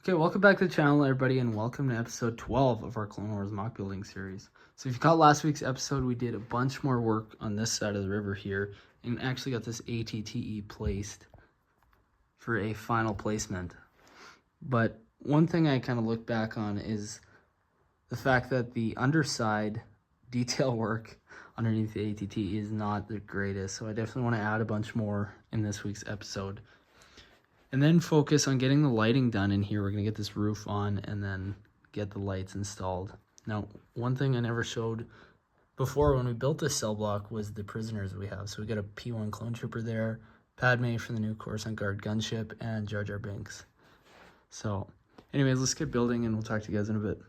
Okay, welcome back to the channel, everybody, and welcome to episode 12 of our Clone Wars mock building series. So if you caught last week's episode, we did a bunch more work on this side of the river here, and actually got this ATTE placed for a final placement. But one thing I kind of look back on is the fact that the underside detail work underneath the ATTE is not the greatest, so I definitely want to add a bunch more in this week's episode. And then focus on getting the lighting done in here. We're going to get this roof on and then get the lights installed. Now, one thing I never showed before when we built this cell block was the prisoners we have. So we got a P1 clone trooper there, Padme from the new Coruscant Guard gunship, and Jar Jar Binks. So anyways, let's get building and we'll talk to you guys in a bit.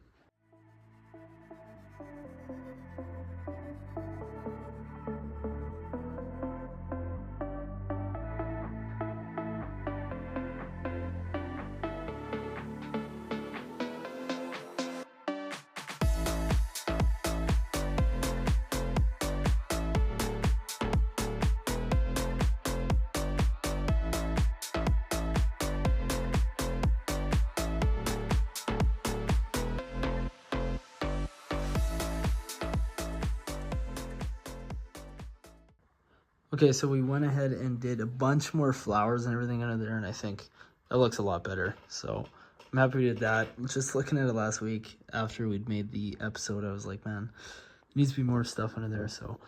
Okay, so we went ahead and did a bunch more flowers and everything under there, and I think that looks a lot better. So I'm happy we did that. Just looking at it last week after we'd made the episode, I was like, man, there needs to be more stuff under there. So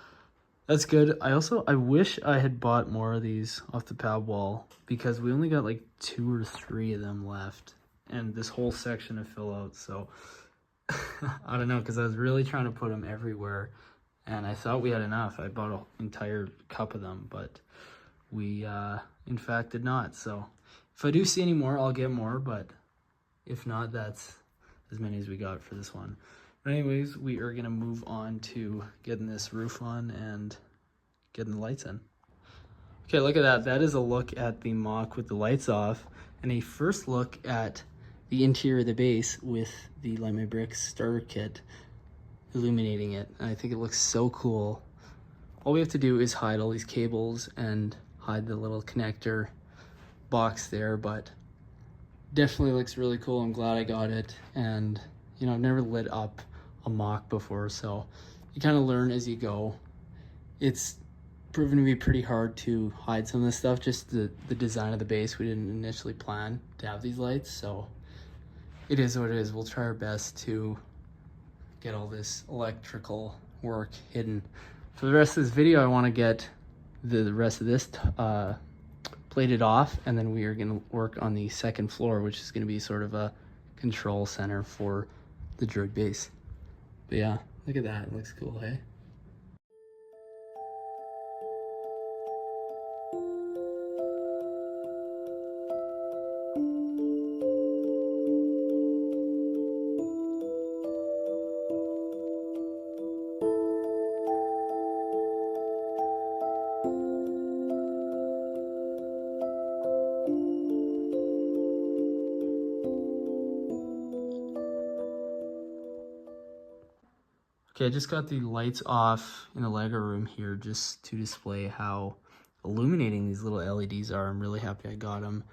that's good. I wish I had bought more of these off the pad wall because we only got like 2 or 3 of them left, and this whole section to fill out. So I don't know, because I was really trying to put them everywhere. And I thought we had enough. I bought an entire cup of them, but we, in fact, did not. So if I do see any more, I'll get more. But if not, that's as many as we got for this one. But anyways, we are going to move on to getting this roof on and getting the lights in. Okay, look at that. That is a look at the MOC with the lights off. And a first look at the interior of the base with the Light My Bricks starter kit illuminating it, and I think it looks so cool. All we have to do is hide all these cables and hide the little connector box there, but definitely looks really cool. I'm glad I got it, and you know, I've never lit up a MOC before, so you kind of learn as you go. It's proven to be pretty hard to hide some of this stuff, just the design of the base. We didn't initially plan to have these lights, so it is what it is. We'll try our best to get all this electrical work hidden. For the rest of this video, I want to get the rest of this plated off, and then we are going to work on the second floor, which is going to be sort of a control center for the droid base. But yeah, look at that. It looks cool, hey? Okay, I just got the lights off in the Lego room here just to display how illuminating these little LEDs are. I'm really happy I got them,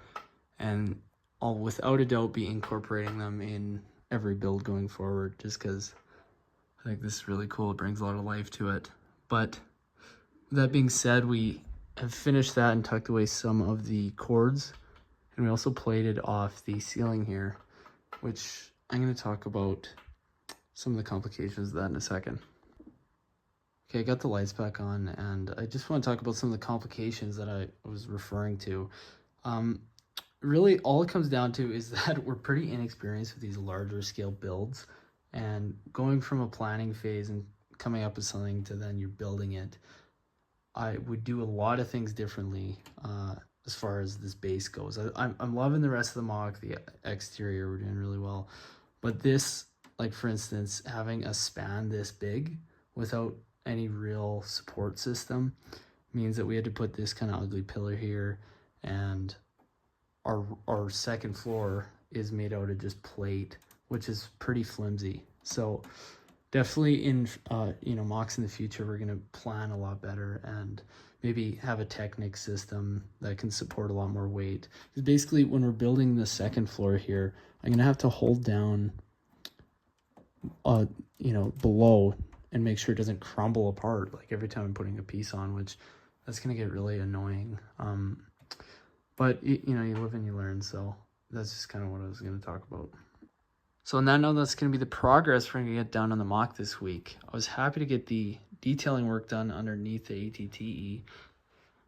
and I'll without a doubt be incorporating them in every build going forward, just because I think this is really cool. It brings a lot of life to it. But that being said, we have finished that and tucked away some of the cords, and we also plated off the ceiling here, which I'm going to talk about some of the complications of that in a second. Okay, I got the lights back on, and I just want to talk about some of the complications that I was referring to. Really, all it comes down to is that we're pretty inexperienced with these larger scale builds, and going from a planning phase and coming up with something to then you're building it, I would do a lot of things differently as far as this base goes. I'm loving the rest of the MOC, the exterior, we're doing really well. But this, like for instance, having a span this big without any real support system means that we had to put this kind of ugly pillar here, and our second floor is made out of just plate, which is pretty flimsy. So definitely in MOCs in the future, we're going to plan a lot better and maybe have a Technic system that can support a lot more weight. Because basically when we're building the second floor here, I'm going to have to hold down, below and make sure it doesn't crumble apart like every time I'm putting a piece on, which that's going to get really annoying. But you live and you learn. So that's just kind of what I was going to talk about. So on that note, that's going to be the progress we're going to get done on the MOC this week. I was happy to get the detailing work done underneath the ATTE,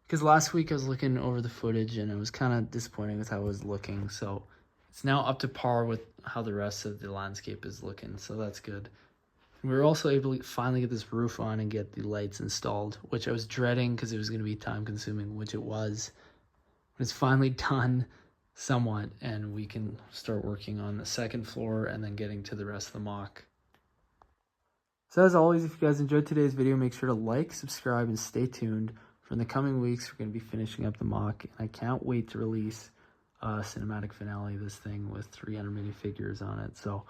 because last week I was looking over the footage and it was kind of disappointing with how it was looking. So it's now up to par with how the rest of the landscape is looking. So that's good. We were also able to finally get this roof on and get the lights installed, which I was dreading because it was going to be time consuming, which it was. But it's finally done somewhat, and we can start working on the second floor and then getting to the rest of the MOC. So as always, if you guys enjoyed today's video, make sure to like, subscribe, and stay tuned. For the coming weeks, we're going to be finishing up the MOC, and I can't wait to release a cinematic finale of this thing with 300 minifigures on it. So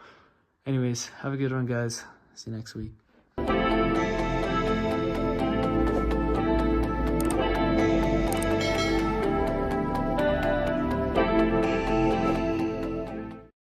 anyways, have a good one, guys. See you next week.